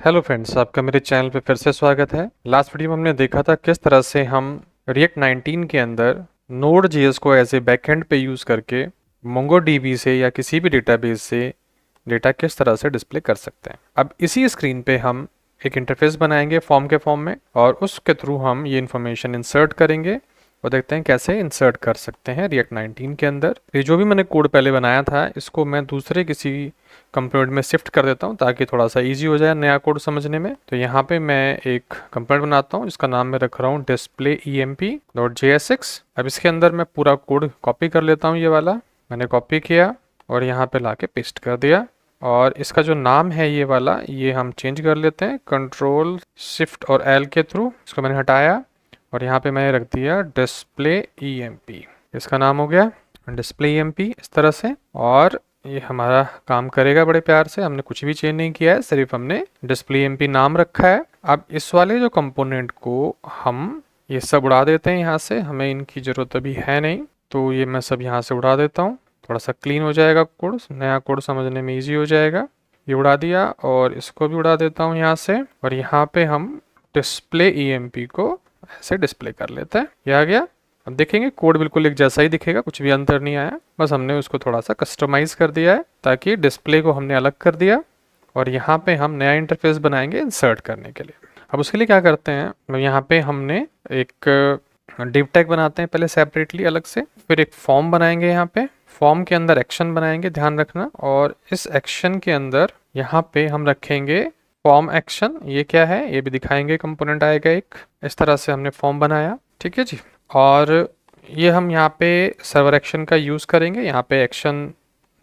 Hello friends, आपका मेरे channel पे फिर से स्वागत है। लास्ट वीडियो में हमने देखा था किस तरह से हम रिएक्ट 19 के अंदर नोड जेएस को एज ए बैकएंड पे यूज़ करके मोंगोडीबी से या किसी भी डेटाबेस से डेटा किस तरह से डिस्प्ले कर सकते हैं। अब इसी स्क्रीन पे हम एक इंटरफेस बनाएंगे फॉर्म के फॉर्म में और उसके थ्रू हम ये इन्फॉर्मेशन इंसर्ट करेंगे और देखते हैं कैसे इंसर्ट कर सकते हैं रिएक्ट 19 के अंदर। ये जो भी मैंने कोड पहले बनाया था इसको मैं दूसरे किसी कंपोनेंट में शिफ्ट कर देता हूँ ताकि थोड़ा सा इजी हो जाए नया कोड समझने में। तो यहाँ पे मैं एक कंपोनेंट बनाता हूँ जिसका नाम मैं रख रहा हूँ डिस्प्ले emp.jsx। अब इसके अंदर मैं पूरा कोड कॉपी कर लेता हूँ। ये वाला मैंने कॉपी किया और यहाँ पे लाके पेस्ट कर दिया और इसका जो नाम है ये वाला ये हम चेंज कर लेते हैं कंट्रोल शिफ्ट और एल के थ्रू। इसको मैंने हटाया और यहाँ पे मैंने रख दिया डिस्प्ले emp। इसका नाम हो गया डिस्प्ले emp इस तरह से और ये हमारा काम करेगा बड़े प्यार से। हमने कुछ भी चेंज नहीं किया है, सिर्फ हमने डिस्प्ले emp नाम रखा है। अब इस वाले जो कंपोनेंट को हम ये सब उड़ा देते हैं यहाँ से, हमें इनकी ज़रूरत अभी है नहीं तो ये मैं सब यहाँ से उड़ा देता हूँ। थोड़ा सा क्लीन हो जाएगा कोड, नया कोड समझने में ईजी हो जाएगा। ये उड़ा दिया और इसको भी उड़ा देता हूँ यहाँ से और यहाँ पे हम डिस्प्ले emp को ऐसे डिस्प्ले कर लेते हैं। ये आ गया। अब देखेंगे कोड बिल्कुल एक जैसा ही दिखेगा, कुछ भी अंतर नहीं आया, बस हमने उसको थोड़ा सा कस्टमाइज कर दिया है ताकि डिस्प्ले को हमने अलग कर दिया और यहाँ पे हम नया इंटरफेस बनाएंगे इंसर्ट करने के लिए। अब उसके लिए क्या करते हैं, यहाँ पे हमने एक डिव टैग बनाते हैं पहले सेपरेटली अलग से, फिर एक फॉर्म बनाएंगे। यहाँ पे फॉर्म के अंदर एक्शन बनाएंगे, ध्यान रखना, और इस एक्शन के अंदर यहाँ पे हम रखेंगे फॉर्म एक्शन। ये क्या है ये भी दिखाएंगे, कंपोनेंट आएगा एक। इस तरह से हमने फॉर्म बनाया, ठीक है जी। और ये हम यहाँ पे सर्वर एक्शन का यूज़ करेंगे। यहाँ पे एक्शन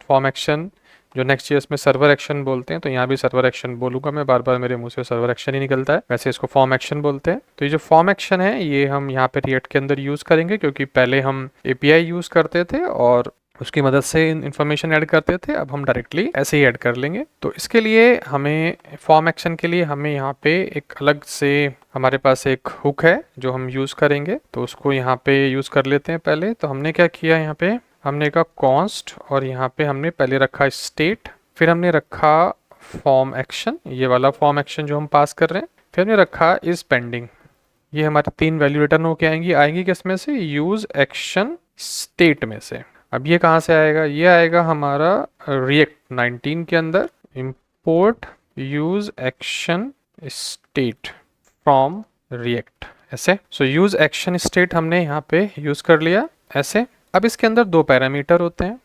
फॉर्म एक्शन जो नेक्स्ट में सर्वर एक्शन बोलते हैं, तो यहाँ भी सर्वर एक्शन बोलूँगा मैं, बार बार मेरे मुंह से सर्वर एक्शन ही निकलता है, वैसे इसको फॉर्म एक्शन बोलते हैं। तो ये जो फॉर्म एक्शन है ये हम यहाँ पे रिएक्ट के अंदर यूज़ करेंगे क्योंकि पहले हम एपीआई यूज़ करते थे और उसकी मदद से इन्फॉर्मेशन ऐड करते थे, अब हम डायरेक्टली ऐसे ही ऐड कर लेंगे। तो इसके लिए हमें फॉर्म एक्शन के लिए हमें यहाँ पे एक अलग से हमारे पास एक हुक है जो हम यूज़ करेंगे, तो उसको यहाँ पे यूज़ कर लेते हैं पहले। तो हमने क्या किया, यहाँ पे हमने कहा कॉन्स्ट और यहाँ पे हमने पहले रखा स्टेट, फिर हमने रखा फॉर्म एक्शन, ये वाला फॉर्म एक्शन जो हम पास कर रहे हैं, फिर हमने रखा इज पेंडिंग। ये हमारी 3 वैल्यू रिटर्न होके आएंगी किसमें से, यूज एक्शन स्टेट में से। अब ये कहाँ से आएगा, ये आएगा हमारा रिएक्ट 19 के अंदर, import use action state from react, ऐसे। सो यूज एक्शन स्टेट हमने यहाँ पे यूज कर लिया ऐसे। अब इसके अंदर 2 पैरामीटर होते हैं।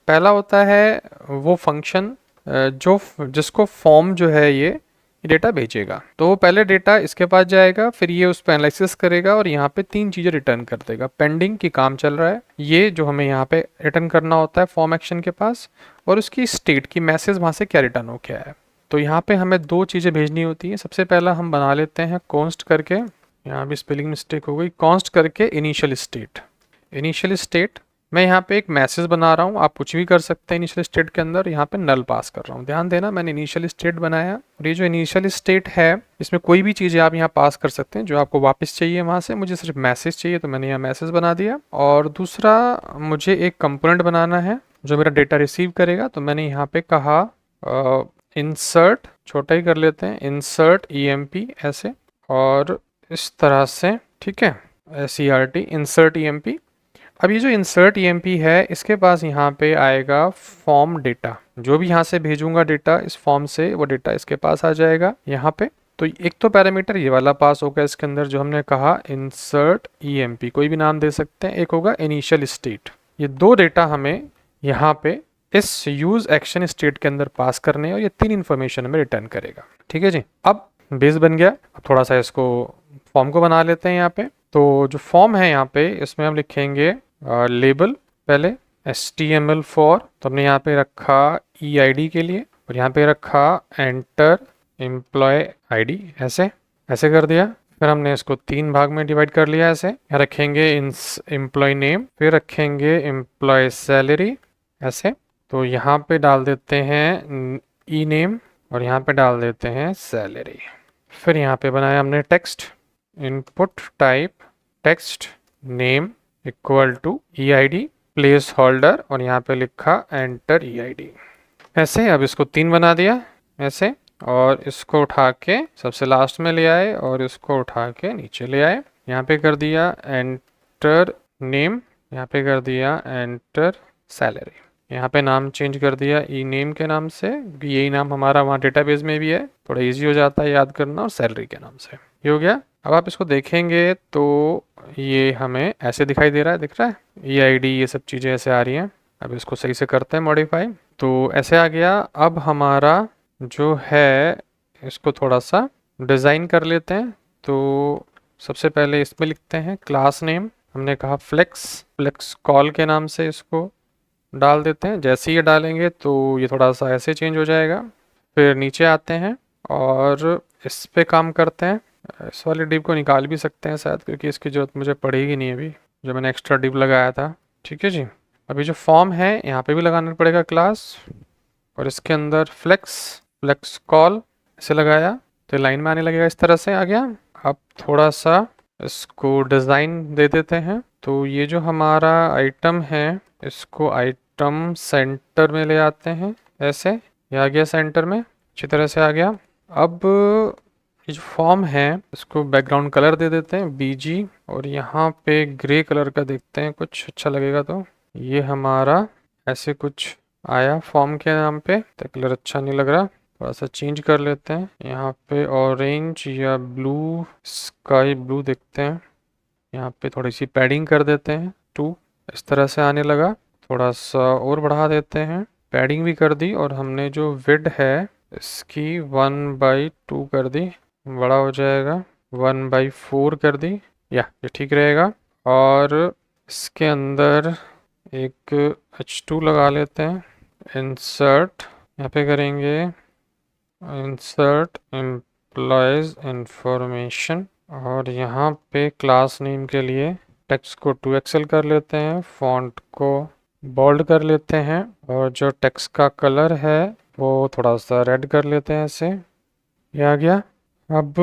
पहला होता है वो फंक्शन जिसको फॉर्म जो है ये डेटा भेजेगा, तो पहले डेटा इसके पास जाएगा, फिर ये उस पर एनालिसिस करेगा और यहाँ पे 3 चीज़ें रिटर्न कर देगा। पेंडिंग की काम चल रहा है, ये जो हमें यहाँ पे रिटर्न करना होता है फॉर्म एक्शन के पास, और उसकी स्टेट की मैसेज वहाँ से क्या रिटर्न हो गया है। तो यहाँ पे हमें 2 चीज़ें भेजनी होती हैं। सबसे पहला हम बना लेते हैं कॉन्स्ट करके, यहाँ भी स्पेलिंग मिस्टेक हो गई, कॉन्स्ट करके इनिशियल स्टेट। इनिशियल स्टेट मैं यहाँ पे एक मैसेज बना रहा हूँ, आप कुछ भी कर सकते हैं इनिशियल स्टेट के अंदर। यहाँ पे नल पास कर रहा हूँ, ध्यान देना, मैंने इनिशियल स्टेट बनाया और ये जो इनिशियल स्टेट है इसमें कोई भी चीज़ें आप यहाँ पास कर सकते हैं जो आपको वापस चाहिए वहाँ से। मुझे सिर्फ मैसेज चाहिए तो मैंने यहाँ मैसेज बना दिया। और दूसरा मुझे एक कंपोनेंट बनाना है जो मेरा डेटा रिसीव करेगा, तो मैंने यहाँ पे कहा इंसर्ट, छोटा ही कर लेते हैं, इंसर्ट emp ऐसे, और इस तरह से, ठीक है, SERT इंसर्ट emp। अब ये जो इंसर्ट emp है इसके पास यहाँ पे आएगा फॉर्म डेटा, जो भी यहाँ से भेजूंगा डेटा इस फॉर्म से वो डेटा इसके पास आ जाएगा यहाँ पे। तो एक तो पैरामीटर ये वाला पास होगा इसके अंदर जो हमने कहा इंसर्ट emp, कोई भी नाम दे सकते हैं, एक होगा इनिशियल स्टेट। ये 2 डेटा हमें यहाँ पे इस यूज एक्शन स्टेट के अंदर पास करने और ये 3 इन्फॉर्मेशन हमें रिटर्न करेगा, ठीक है जी। अब बेस बन गया, अब थोड़ा सा इसको फॉर्म को बना लेते हैं यहाँ पे। तो जो फॉर्म है यहाँ पे इसमें हम लिखेंगे लेबल पहले HTML4, तो हमने यहाँ पे रखा EID के लिए और यहाँ पे रखा एंटर एम्प्लॉय ID, ऐसे ऐसे कर दिया। फिर हमने इसको 3 भाग में डिवाइड कर लिया ऐसे। यहाँ रखेंगे एम्प्लॉय नेम, फिर रखेंगे एम्प्लॉय सैलरी ऐसे। तो यहाँ पे डाल देते हैं ई नेम और यहाँ पे डाल देते हैं सैलरी। फिर यहाँ पे बनाया हमने text, input type text name equal to EID placeholder और यहाँ पे लिखा एंटर EID, ऐसे। अब इसको 3 बना दिया ऐसे और इसको उठा के सबसे लास्ट में ले आए और इसको उठा के नीचे ले आए। यहाँ पे कर दिया एंटर नेम, यहाँ पे कर दिया एंटर सैलरी, यहाँ पे नाम चेंज कर दिया ई नेम के नाम से, यही नाम हमारा वहाँ डेटाबेस में भी है, थोड़ा इजी हो जाता है याद करना, और सैलरी के नाम से ये हो गया। अब आप इसको देखेंगे तो ये हमें ऐसे दिखाई दे रहा है, दिख रहा है, ये आईडी ये सब चीज़ें ऐसे आ रही हैं। अब इसको सही से करते हैं मॉडिफाई, तो ऐसे आ गया। अब हमारा जो है इसको थोड़ा सा डिज़ाइन कर लेते हैं। तो सबसे पहले इसमें लिखते हैं क्लास नेम, हमने कहा फ्लेक्स कॉल के नाम से इसको डाल देते हैं। जैसे ही ये डालेंगे तो ये थोड़ा सा ऐसे चेंज हो जाएगा। फिर नीचे आते हैं और इस पे काम करते हैं। इस वाली डिव को निकाल भी सकते हैं शायद, क्योंकि इसकी ज़रूरत मुझे पड़ेगी नहीं अभी, जो मैंने एक्स्ट्रा डिव लगाया था। ठीक है जी। अभी जो फॉर्म है यहाँ पे भी लगाना पड़ेगा क्लास, और इसके अंदर फ्लेक्स कॉल ऐसे लगाया तो लाइन में आने लगेगा, इस तरह से आ गया। अब थोड़ा सा इसको डिज़ाइन दे देते हैं। तो ये जो हमारा आइटम है इसको आइटम सेंटर में ले आते हैं, ऐसे ये आ गया सेंटर में, अच्छी तरह से आ गया। अब ये जो फॉर्म है इसको बैकग्राउंड कलर दे देते हैं बीजी, और यहाँ पे ग्रे कलर का देखते हैं कुछ अच्छा लगेगा। तो ये हमारा ऐसे कुछ आया फॉर्म के नाम पे, तो कलर अच्छा नहीं लग रहा, थोड़ा सा चेंज कर लेते हैं। यहाँ पे ऑरेंज या ब्लू, स्काई ब्लू देखते हैं। यहाँ पे थोड़ी सी पैडिंग कर देते हैं 2, इस तरह से आने लगा। थोड़ा सा और बढ़ा देते हैं, पैडिंग भी कर दी, और हमने जो विड्थ है इसकी 1/2 कर दी, बड़ा हो जाएगा 1/4 कर दी, या ये ठीक रहेगा। और इसके अंदर एक H2 लगा लेते हैं, इंसर्ट यहाँ पे करेंगे, इंसर्ट एम्प्लॉयज इंफॉर्मेशन, और यहाँ पे क्लास नेम के लिए टेक्स्ट को 2XL कर लेते हैं, फॉन्ट को बोल्ड कर लेते हैं, और जो टेक्स्ट का कलर है वो थोड़ा सा रेड कर लेते हैं, ऐसे ये आ गया। अब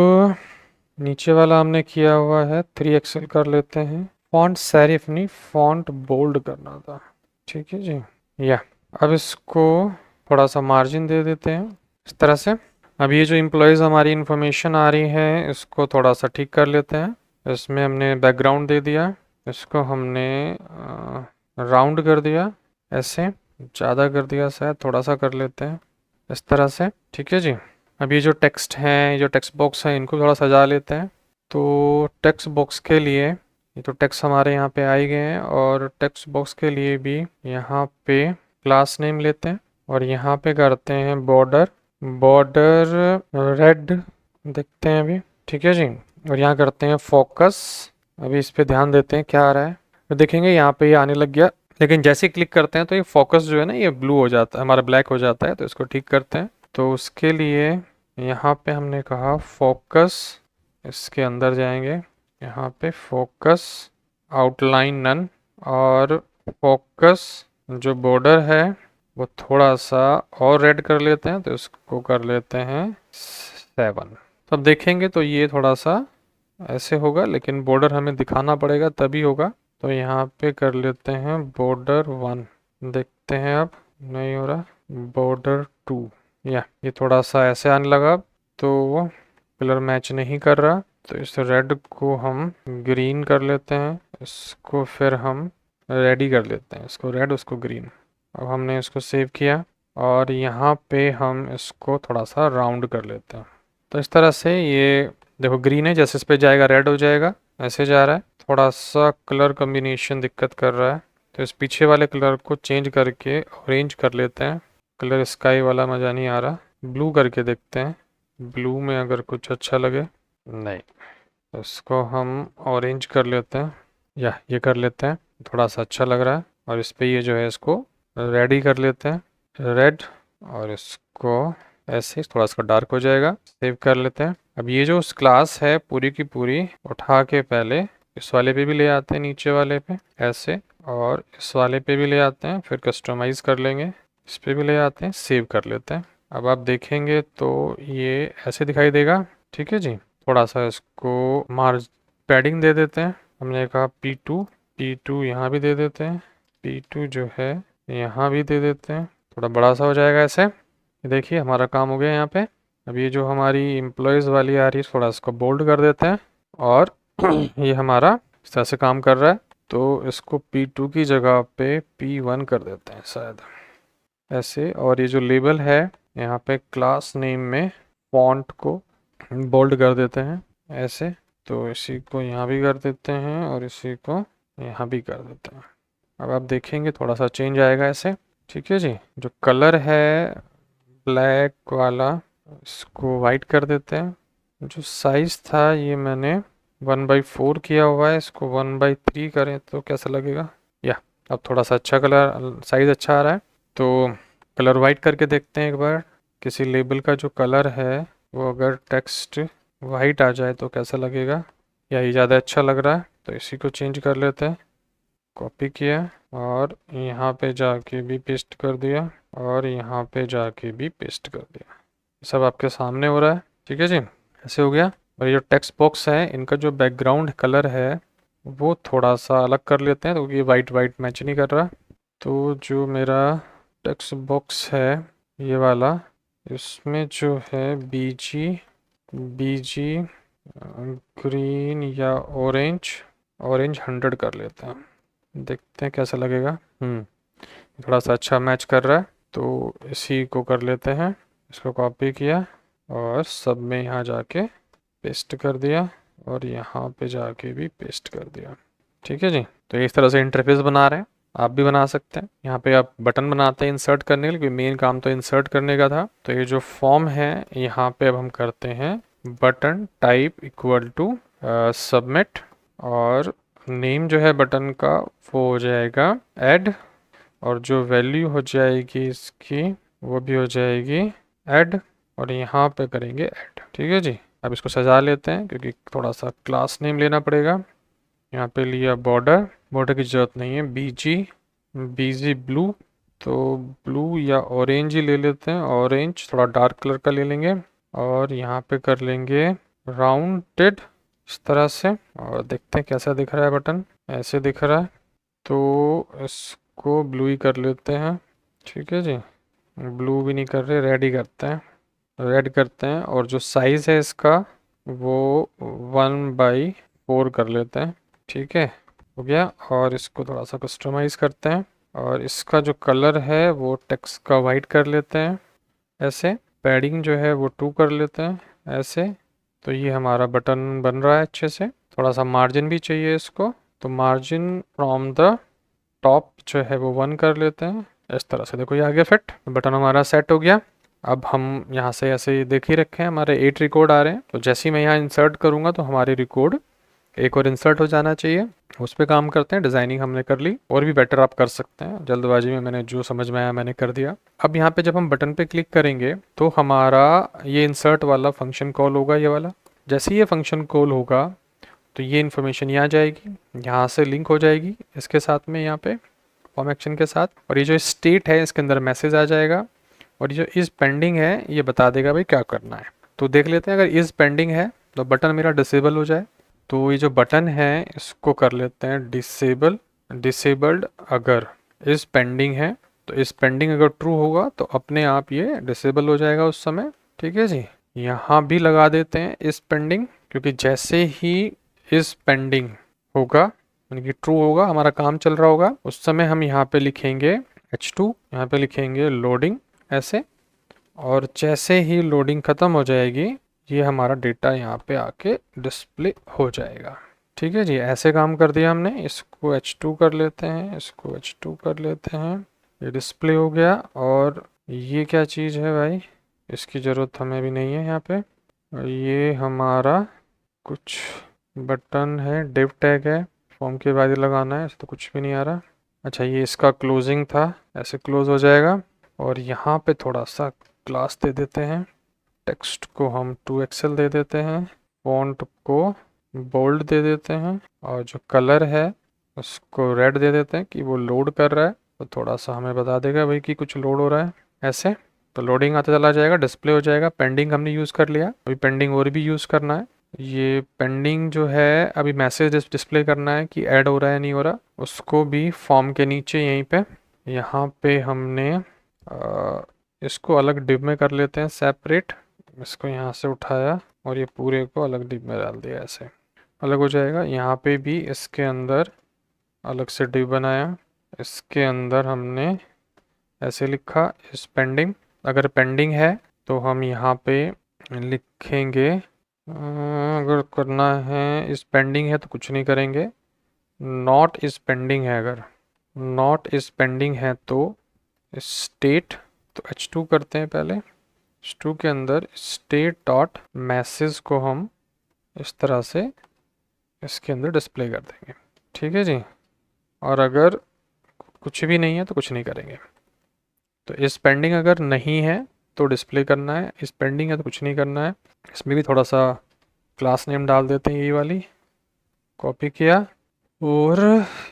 नीचे वाला हमने किया हुआ है 3XL कर लेते हैं, फॉन्ट सेरिफ नहीं फॉन्ट बोल्ड करना था, ठीक है जी। या अब इसको थोड़ा सा मार्जिन दे देते हैं इस तरह से। अब ये जो एम्प्लॉयज़ हमारी इन्फॉर्मेशन आ रही है इसको थोड़ा सा ठीक कर लेते हैं। इसमें हमने बैकग्राउंड दे दिया, इसको हमने राउंड कर दिया, ऐसे ज़्यादा कर दिया शायद, थोड़ा सा कर लेते हैं इस तरह से, ठीक है जी। अब ये जो टेक्स्ट हैं, जो टेक्स्ट बॉक्स हैं, इनको थोड़ा सजा लेते हैं। तो टेक्स्ट बॉक्स के लिए ये तो टेक्स्ट हमारे यहाँ पे आ ही गए हैं, और टेक्स्ट बॉक्स के लिए भी यहाँ पे क्लास नेम लेते हैं, और यहाँ पे करते हैं बॉर्डर रेड देखते हैं अभी, ठीक है जी। और यहाँ करते हैं फोकस, अभी इस पे ध्यान देते हैं क्या आ रहा है, तो देखेंगे यहाँ पे ये आने लग गया, लेकिन जैसे ही क्लिक करते हैं तो ये फोकस जो है ना ये ब्लू हो जाता है, हमारा ब्लैक हो जाता है। तो इसको ठीक करते हैं। तो उसके लिए यहाँ पे हमने कहा फोकस, इसके अंदर जाएंगे, यहाँ पे फोकस आउटलाइन नन, और फोकस जो बॉर्डर है वो थोड़ा सा और रेड कर लेते हैं, तो इसको कर लेते हैं 7। तो अब देखेंगे तो ये थोड़ा सा ऐसे होगा, लेकिन बॉर्डर हमें दिखाना पड़ेगा तभी होगा। तो यहाँ पे कर लेते हैं बॉर्डर 1, देखते हैं अब नहीं हो रहा, बॉर्डर 2, या ये थोड़ा सा ऐसे आने लगा, तो कलर मैच नहीं कर रहा, तो इस रेड को हम ग्रीन कर लेते हैं, इसको फिर हम रेडी कर लेते हैं, इसको रेड उसको ग्रीन। अब हमने इसको सेव किया, और यहाँ पे हम इसको थोड़ा सा राउंड कर लेते हैं। तो इस तरह से ये देखो ग्रीन है, जैसे इस पे जाएगा रेड हो जाएगा, ऐसे जा रहा है। थोड़ा सा कलर कॉम्बिनेशन दिक्कत कर रहा है, तो इस पीछे वाले कलर को चेंज करके ऑरेंज कर लेते हैं। कलर स्काई वाला मज़ा नहीं आ रहा, ब्लू करके देखते हैं, ब्लू में अगर कुछ अच्छा लगे, नहीं, तो इसको हम ऑरेंज कर लेते हैं, या ये कर लेते हैं, थोड़ा सा अच्छा लग रहा है। और इस पे ये जो है इसको रेड ही कर लेते हैं, रेड, और इसको ऐसे थोड़ा सा डार्क हो जाएगा, सेव कर लेते हैं। अब ये जो क्लास है पूरी की पूरी उठा के पहले इस वाले पे भी ले आते हैं, नीचे वाले पे ऐसे, और इस वाले पे भी ले आते हैं, फिर कस्टमाइज़ कर लेंगे, इस पे भी ले आते हैं, सेव कर लेते हैं। अब आप देखेंगे तो ये ऐसे दिखाई देगा, ठीक है जी। थोड़ा सा इसको पैडिंग दे देते हैं, हमने कहा P2 यहाँ भी दे देते हैं, P2 जो है यहाँ भी दे देते हैं, थोड़ा बड़ा सा हो जाएगा ऐसे। देखिए हमारा काम हो गया यहाँ पे। अब ये जो हमारी एम्प्लॉयज़ वाली आ रही है थोड़ा इसको बोल्ड कर देते हैं और ये हमारा इस तरह से काम कर रहा है, तो इसको P2 की जगह पे P1 कर देते हैं शायद ऐसे। और ये जो लेबल है यहाँ पे क्लास नेम में फॉन्ट को बोल्ड कर देते हैं ऐसे, तो इसी को यहाँ भी कर देते हैं और इसी को यहाँ भी कर देते हैं। अब आप देखेंगे थोड़ा सा चेंज आएगा ऐसे, ठीक है जी। जो कलर है ब्लैक वाला इसको वाइट कर देते हैं। जो साइज़ था ये मैंने 1/4 किया हुआ है, इसको 1/3 करें तो कैसा लगेगा। या अब थोड़ा सा अच्छा कलर साइज़ अच्छा आ रहा है, तो कलर वाइट करके देखते हैं एक बार। किसी लेबल का जो कलर है वो अगर टेक्स्ट वाइट आ जाए तो कैसा लगेगा, या ये ज़्यादा अच्छा लग रहा है, तो इसी को चेंज कर लेते हैं। कॉपी किया और यहाँ पे जाके भी पेस्ट कर दिया और यहाँ पे जाके भी पेस्ट कर दिया। सब आपके सामने हो रहा है, ठीक है जी, ऐसे हो गया। और ये जो टेक्स्ट बॉक्स है इनका जो बैकग्राउंड कलर है वो थोड़ा सा अलग कर लेते हैं, तो ये वाइट वाइट मैच नहीं कर रहा। तो जो मेरा टेक्स्ट बॉक्स है ये वाला, इसमें जो है बीजी ग्रीन या ऑरेंज 100 कर लेते हैं, देखते हैं कैसा लगेगा। थोड़ा सा अच्छा मैच कर रहा है, तो इसी को कर लेते हैं। इसको कॉपी किया और सब में यहाँ जाके पेस्ट कर दिया और यहाँ पे जाके भी पेस्ट कर दिया, ठीक है जी। तो इस तरह से इंटरफेस बना रहे हैं, आप भी बना सकते हैं। यहाँ पे आप बटन बनाते हैं इंसर्ट करने के लिए, क्योंकि मेन काम तो इंसर्ट करने का था। तो ये जो फॉर्म है यहाँ पे अब हम करते हैं button type equal to submit, और नेम जो है बटन का वो हो जाएगा ऐड, और जो वैल्यू हो जाएगी इसकी वो भी हो जाएगी ऐड, और यहाँ पे करेंगे ऐड, ठीक है जी। अब इसको सजा लेते हैं क्योंकि थोड़ा सा क्लास नेम लेना पड़ेगा। यहाँ पे लिया बॉर्डर की ज़रूरत नहीं है, बीजी ब्लू, तो ब्लू या ऑरेंज ही ले लेते हैं, ऑरेंज थोड़ा डार्क कलर का ले लेंगे। और यहाँ पे कर लेंगे राउंडेड इस तरह से, और देखते हैं कैसा दिख रहा है बटन, ऐसे दिख रहा है, तो इसको ब्लू ही कर लेते हैं, ठीक है जी। ब्लू भी नहीं कर रहे, रेड ही करते हैं, रेड करते हैं। और जो साइज़ है इसका वो 1/4 कर लेते हैं, ठीक है, हो गया। और इसको थोड़ा सा कस्टमाइज़ करते हैं, और इसका जो कलर है वो टेक्स्ट का वाइट कर लेते हैं ऐसे। पैडिंग जो है वो 2 कर लेते हैं ऐसे। तो ये हमारा बटन बन रहा है अच्छे से। थोड़ा सा मार्जिन भी चाहिए इसको, तो मार्जिन फ्रॉम द टॉप जो है वो 1 कर लेते हैं इस तरह से। देखो ये आ गया फिट, बटन हमारा सेट हो गया। अब हम यहाँ से ऐसे देख ही रखे हैं हमारे 8 रिकॉर्ड आ रहे हैं, तो जैसे ही मैं यहाँ इंसर्ट करूँगा तो हमारे रिकॉर्ड एक और इंसर्ट हो जाना चाहिए। उस पर काम करते हैं। डिज़ाइनिंग हमने कर ली, और भी बेटर आप कर सकते हैं, जल्दबाजी में मैंने जो समझ में आया मैंने कर दिया। अब यहाँ पे जब हम बटन पे क्लिक करेंगे तो हमारा ये इंसर्ट वाला फंक्शन कॉल होगा, ये वाला। जैसे ही ये फंक्शन कॉल होगा तो ये इन्फॉर्मेशन यहाँ जाएगी, यहाँ से लिंक हो जाएगी इसके साथ में, यहाँ पे फॉर्म एक्शन के साथ। और ये जो स्टेट है इसके अंदर मैसेज आ जाएगा, और ये जो इज़ पेंडिंग है ये बता देगा भाई क्या करना है। तो देख लेते हैं, अगर इज़ पेंडिंग है तो बटन मेरा डिसेबल हो जाए। तो ये जो बटन है इसको कर लेते हैं डिसेबल्ड। अगर इज़ पेंडिंग है तो इज़ पेंडिंग अगर ट्रू होगा तो अपने आप ये डिसेबल हो जाएगा उस समय, ठीक है जी। यहाँ भी लगा देते हैं इज़ पेंडिंग, क्योंकि जैसे ही इज़ पेंडिंग होगा यानी कि ट्रू होगा, हमारा काम चल रहा होगा, उस समय हम यहाँ पे लिखेंगे H2, यहाँ पे लिखेंगे लोडिंग ऐसे। और जैसे ही लोडिंग ख़त्म हो जाएगी ये हमारा डेटा यहाँ पे आके डिस्प्ले हो जाएगा, ठीक है जी। ऐसे काम कर दिया हमने। इसको H2 कर लेते हैं, इसको H2 कर लेते हैं, ये डिस्प्ले हो गया। और ये क्या चीज़ है भाई, इसकी ज़रूरत हमें भी नहीं है यहाँ पे। और ये हमारा कुछ बटन है, डिव टैग है, फॉर्म के बाद ही लगाना है, तो कुछ भी नहीं आ रहा। अच्छा ये इसका क्लोजिंग था, ऐसे क्लोज हो जाएगा। और यहाँ पे थोड़ा सा क्लास दे देते हैं, टेक्स्ट को हम 2XL दे देते हैं, फॉन्ट को बोल्ड दे देते हैं, और जो कलर है उसको रेड दे देते हैं कि वो लोड कर रहा है, तो थोड़ा सा हमें बता देगा भाई कि कुछ लोड हो रहा है ऐसे। तो लोडिंग आता चला जाएगा, डिस्प्ले हो जाएगा। पेंडिंग हमने यूज़ कर लिया, अभी पेंडिंग और भी यूज़ करना है। ये पेंडिंग जो है अभी मैसेज डिस्प्ले करना है कि ऐड हो रहा है नहीं हो रहा, उसको भी फॉर्म के नीचे यहीं पे यहाँ पे हमने इसको अलग डिव में कर लेते हैं सेपरेट, इसको यहाँ से उठाया और ये पूरे को अलग डिब में डाल दिया, ऐसे अलग हो जाएगा। यहाँ पे भी इसके अंदर अलग से डिब बनाया, इसके अंदर हमने ऐसे लिखा इस पेंडिंग। अगर पेंडिंग है तो हम यहाँ पे लिखेंगे, अगर करना है इस पेंडिंग है तो कुछ नहीं करेंगे। नॉट इस पेंडिंग है, अगर नॉट इस पेंडिंग है तो स्टेट, तो H2 करते हैं पहले। H2 के अंदर स्टेट डॉट मैसेज को हम इस तरह से इसके अंदर डिस्प्ले कर देंगे, ठीक है जी। और अगर कुछ भी नहीं है तो कुछ नहीं करेंगे। तो इस पेंडिंग अगर नहीं है तो डिस्प्ले करना है, इस पेंडिंग है तो कुछ नहीं करना है। इसमें भी थोड़ा सा क्लास नेम डाल देते हैं, ये वाली कॉपी किया और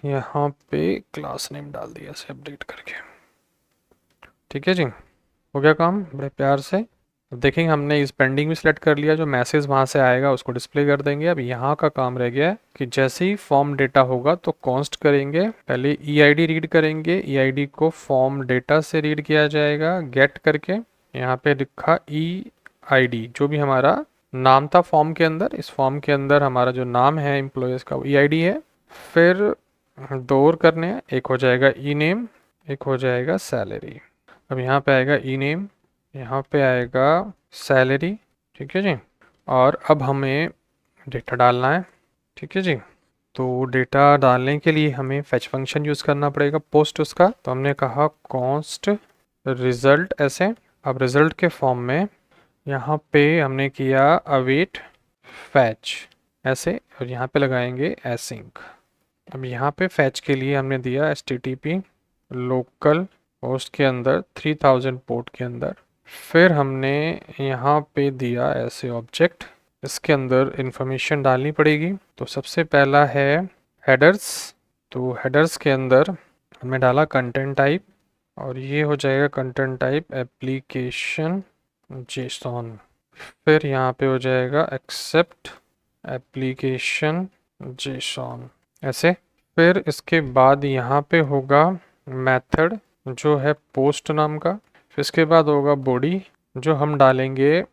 यहाँ पे क्लास नेम डाल दिया इसे अपडेट करके, ठीक है जी। हो गया काम बड़े प्यार से। अब देखेंगे हमने इस पेंडिंग भी सिलेक्ट कर लिया, जो मैसेज वहाँ से आएगा उसको डिस्प्ले कर देंगे। अब यहाँ का काम रह गया है कि जैसे ही फॉर्म डेटा होगा तो कॉन्स्ट करेंगे, पहले EID रीड करेंगे, EID को फॉर्म डेटा से रीड किया जाएगा गेट करके। यहाँ पे लिखा EID, जो भी हमारा नाम था फॉर्म के अंदर, इस फॉर्म के अंदर हमारा जो नाम है एम्प्लॉयज़ का वो EID है। फिर 2 और करने हैं, एक हो जाएगा E-नेम, एक हो जाएगा सैलरी। अब यहाँ पे आएगा E-नेम, यहाँ पे आएगा सैलरी, ठीक है जी। और अब हमें डेटा डालना है, ठीक है जी। तो डेटा डालने के लिए हमें फेच फंक्शन यूज़ करना पड़ेगा पोस्ट उसका। तो हमने कहा कॉन्स्ट रिजल्ट ऐसे। अब रिजल्ट के फॉर्म में यहाँ पे हमने किया अवेट फैच ऐसे, और यहाँ पे लगाएंगे एसिंक। अब यहाँ पे फैच के लिए हमने दिया HTTP लोकल होस्ट के अंदर 3000 पोर्ट के अंदर। फिर हमने यहाँ पे दिया ऐसे ऑब्जेक्ट, इसके अंदर इंफॉर्मेशन डालनी पड़ेगी। तो सबसे पहला है हेडर्स, तो हेडर्स के अंदर हमने डाला कंटेंट टाइप, और ये हो जाएगा कंटेंट टाइप एप्लीकेशन जेसॉन। फिर यहाँ पे हो जाएगा एक्सेप्ट एप्लीकेशन जेसॉन ऐसे। फिर इसके बाद यहाँ पे होगा मेथड जो है पोस्ट नाम का। फिर इसके बाद होगा बॉडी, जो हम डालेंगे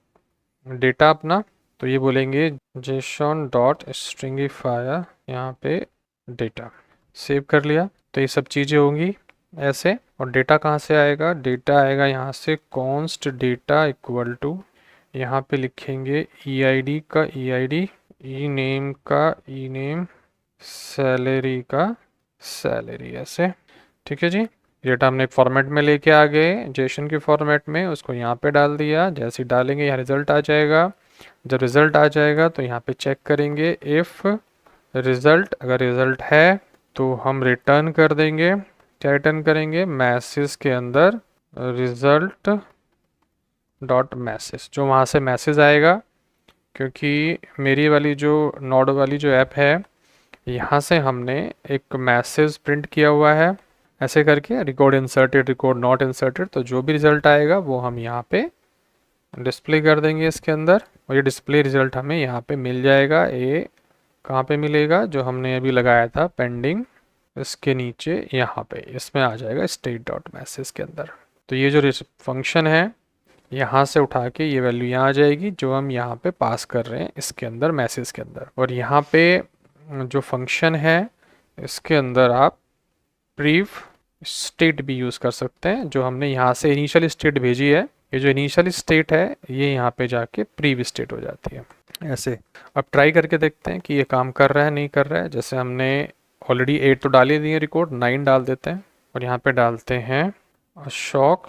डेटा अपना। तो ये बोलेंगे जेसॉन डॉट स्ट्रिंगिफायर, यहाँ पे डेटा सेव कर लिया। तो ये सब चीज़ें होंगी ऐसे। और डेटा कहाँ से आएगा, डेटा आएगा यहाँ से कॉन्स्ट डेटा इक्वल टू, यहाँ पे लिखेंगे EID का EID, E-नेम का E-नेम, सैलरी का सैलरी ऐसे, ठीक है जी। डेटा हमने एक फॉर्मेट में लेके आ गए, जेसन के फॉर्मेट में, उसको यहाँ पे डाल दिया। जैसे ही डालेंगे यहाँ रिजल्ट आ जाएगा। जब रिजल्ट आ जाएगा तो यहाँ पे चेक करेंगे इफ़ रिजल्ट, अगर रिजल्ट है तो हम रिटर्न कर देंगे। क्या रिटर्न करेंगे, मैसेज के अंदर रिजल्ट डॉट मैसेज, जो वहाँ से मैसेज आएगा। क्योंकि मेरी वाली जो नोड वाली जो ऐप है, यहाँ से हमने एक मैसेज प्रिंट किया हुआ है ऐसे करके, record inserted, record not inserted. तो जो भी रिजल्ट आएगा वो हम यहाँ पे डिस्प्ले कर देंगे इसके अंदर, और ये डिस्प्ले रिजल्ट हमें यहाँ पे मिल जाएगा। ये कहाँ पे मिलेगा, जो हमने अभी लगाया था पेंडिंग, इसके नीचे यहाँ पे इसमें आ जाएगा स्टेट डॉट मैसेज के अंदर। तो ये जो फंक्शन है यहाँ से उठा के ये वैल्यू यहाँ आ जाएगी, जो हम यहाँ पे पास कर रहे हैं इसके अंदर मैसेज के अंदर। और यहाँ पे जो फंक्शन है इसके अंदर आप प्रीव स्टेट भी यूज़ कर सकते हैं। जो हमने यहाँ से इनिशियल स्टेट भेजी है, ये जो इनिशियल स्टेट है ये यहाँ पे जाके प्रीव स्टेट हो जाती है ऐसे। अब ट्राई करके देखते हैं कि ये काम कर रहा है नहीं कर रहा है। जैसे हमने ऑलरेडी 8 तो डाल ही दिए रिकॉर्ड, 9 डाल देते हैं और यहाँ पे डालते हैं अशोक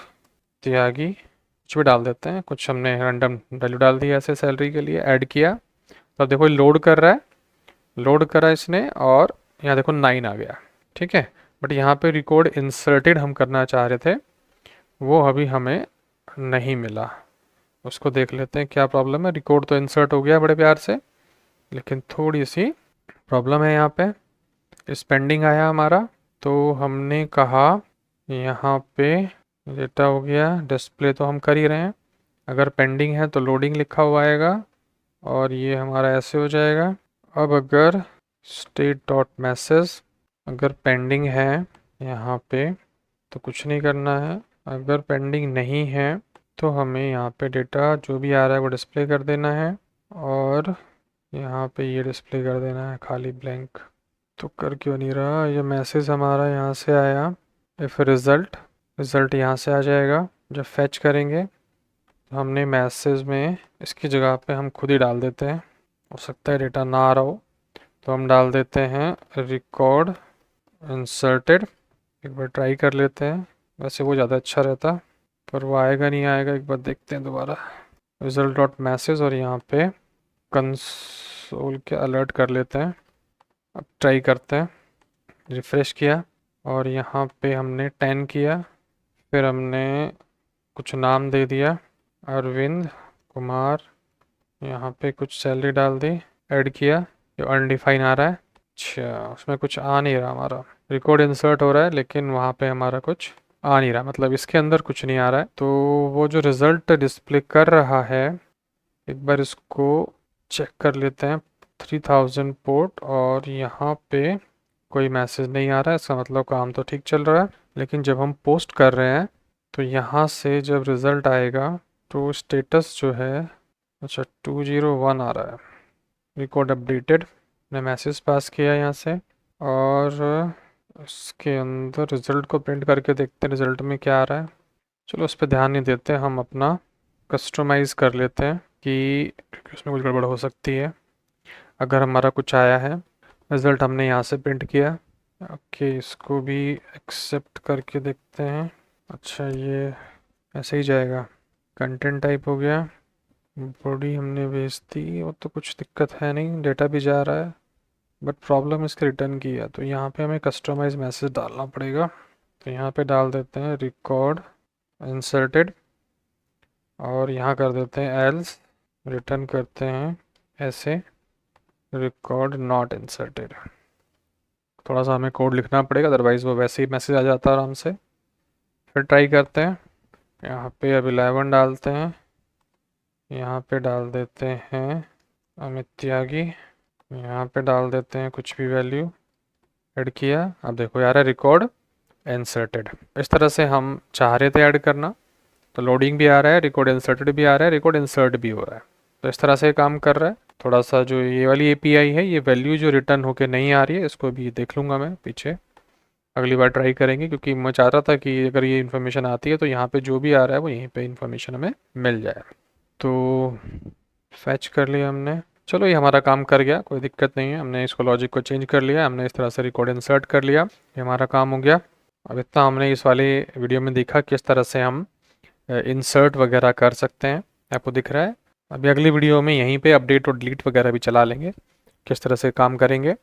त्यागी, कुछ भी डाल देते हैं। कुछ हमने रैंडम वैल्यू डाल दी ऐसे सैलरी के लिए, ऐड किया। तो अब देखो लोड कर रहा है, लोड करा इसने और यहाँ देखो 9 आ गया, ठीक है। बट यहाँ पे रिकॉर्ड इंसर्टेड हम करना चाह रहे थे, वो अभी हमें नहीं मिला। उसको देख लेते हैं क्या प्रॉब्लम है। रिकॉर्ड तो इंसर्ट हो गया बड़े प्यार से, लेकिन थोड़ी सी प्रॉब्लम है यहाँ पे। स्पेंडिंग आया हमारा, तो हमने कहा यहाँ पे डेटा हो गया, डिस्प्ले तो हम कर ही रहे हैं। अगर पेंडिंग है तो लोडिंग लिखा हुआ आएगा और ये हमारा ऐसे हो जाएगा। अब अगर स्टेट डॉट मैसेज अगर पेंडिंग है यहाँ पे तो कुछ नहीं करना है। अगर पेंडिंग नहीं है तो हमें यहाँ पे डेटा जो भी आ रहा है वो डिस्प्ले कर देना है और यहाँ पे ये डिस्प्ले कर देना है खाली ब्लैंक। तो कर क्यों नहीं रहा? ये मैसेज हमारा यहाँ से आया, इफ़ रिज़ल्ट यहाँ से आ जाएगा। जब फैच करेंगे तो हमने मैसेज में इसकी जगह पे हम खुद ही डाल देते हैं, हो सकता है डेटा ना आ रहा हो तो हम डाल देते हैं रिकॉर्ड इंसर्टेड। एक बार ट्राई कर लेते हैं, वैसे वो ज़्यादा अच्छा रहता पर वो आएगा नहीं आएगा, एक बार देखते हैं दोबारा। रिजल्ट डॉट मैसेज और यहाँ पे कंसोल के अलर्ट कर लेते हैं। अब ट्राई करते हैं, रिफ़्रेश किया और यहाँ पे हमने 10 किया, फिर हमने कुछ नाम दे दिया अरविंद कुमार, यहाँ पे कुछ सैलरी डाल दी, ऐड किया, जो अनडिफाइन आ रहा है। अच्छा, उसमें कुछ आ नहीं रहा, हमारा रिकॉर्ड इंसर्ट हो रहा है लेकिन वहाँ पे हमारा कुछ आ नहीं रहा, मतलब इसके अंदर कुछ नहीं आ रहा है। तो वो जो रिज़ल्ट डिस्प्ले कर रहा है, एक बार इसको चेक कर लेते हैं। 3000 पोर्ट और यहाँ पे कोई मैसेज नहीं आ रहा है, इसका मतलब काम तो ठीक चल रहा है। लेकिन जब हम पोस्ट कर रहे हैं तो यहाँ से जब रिज़ल्ट आएगा तो स्टेटस जो है, अच्छा 201 आ रहा है, रिकॉर्ड अपडेटेड। मैंने मैसेज पास किया यहाँ से और इसके अंदर रिज़ल्ट को प्रिंट करके देखते हैं रिज़ल्ट में क्या आ रहा है। चलो उस पर ध्यान नहीं देते, हम अपना कस्टमाइज़ कर लेते हैं कि उसमें कुछ गड़बड़ हो सकती है। अगर हमारा कुछ आया है, रिज़ल्ट हमने यहाँ से प्रिंट किया, ओके इसको भी एक्सेप्ट करके देखते हैं। अच्छा ये ऐसे ही जाएगा, कंटेंट टाइप हो गया, बॉडी हमने भेज दी, वो तो कुछ दिक्कत है नहीं, डेटा भी जा रहा है, बट प्रॉब्लम इसके रिटर्न की है। तो यहाँ पे हमें कस्टमाइज मैसेज डालना पड़ेगा। तो यहाँ पे डाल देते हैं रिकॉर्ड इंसर्टेड और यहाँ कर देते हैं एल्स, रिटर्न करते हैं ऐसे रिकॉर्ड नॉट इंसर्टेड। थोड़ा सा हमें कोड लिखना पड़ेगा, अदरवाइज़ वो वैसे ही मैसेज आ जाता है आराम से। फिर ट्राई करते हैं, यहाँ पे अब 11 डालते हैं, यहाँ पे डाल देते हैं अमित त्यागी, यहाँ पे डाल देते हैं कुछ भी वैल्यू, ऐड किया, अब देखो यार रिकॉर्ड इंसर्टेड। इस तरह से हम चाह रहे थे ऐड करना, तो लोडिंग भी आ रहा है, रिकॉर्ड इंसर्टेड भी आ रहा है, रिकॉर्ड इंसर्ट भी हो रहा है। तो इस तरह से काम कर रहा है। थोड़ा सा जो ये वाली एपीआई है, ये वैल्यू जो रिटर्न होके नहीं आ रही है, इसको भी देख लूँगा मैं पीछे, अगली बार ट्राई करेंगे, क्योंकि मैं चाह रहा था कि अगर ये इन्फॉर्मेशन आती है तो यहाँ पे जो भी आ रहा है वो यहीं पे इन्फॉर्मेशन हमें मिल जाए। तो फैच कर लिया हमने, चलो ये हमारा काम कर गया, कोई दिक्कत नहीं है। हमने इसको लॉजिक को चेंज कर लिया, हमने इस तरह से रिकॉर्ड इंसर्ट कर लिया, ये हमारा काम हो गया। अब इतना हमने इस वाले वीडियो में देखा किस तरह से हम इंसर्ट वगैरह कर सकते हैं, आपको दिख रहा है। अभी अगली वीडियो में यहीं पे अपडेट और डिलीट वगैरह भी चला लेंगे, किस तरह से काम करेंगे।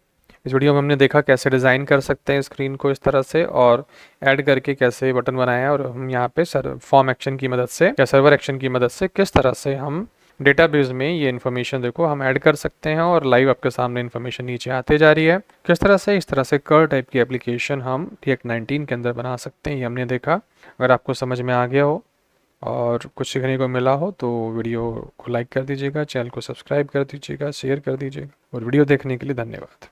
इस वीडियो में हमने देखा कैसे डिज़ाइन कर सकते हैं स्क्रीन को इस तरह से, और ऐड करके कैसे बटन बनाया, और हम यहाँ पे फॉर्म एक्शन की मदद से या सर्वर एक्शन की मदद से किस तरह से हम डेटाबेस में ये इन्फॉर्मेशन देखो हम ऐड कर सकते हैं, और लाइव आपके सामने इन्फॉर्मेशन नीचे आते जा रही है। किस तरह से इस तरह से कर टाइप की एप्लीकेशन हम React 19 के अंदर बना सकते हैं, ये हमने देखा। अगर आपको समझ में आ गया हो और कुछ सीखने को मिला हो तो वीडियो को लाइक कर दीजिएगा, चैनल को सब्सक्राइब कर दीजिएगा, शेयर कर दीजिएगा, और वीडियो देखने के लिए धन्यवाद।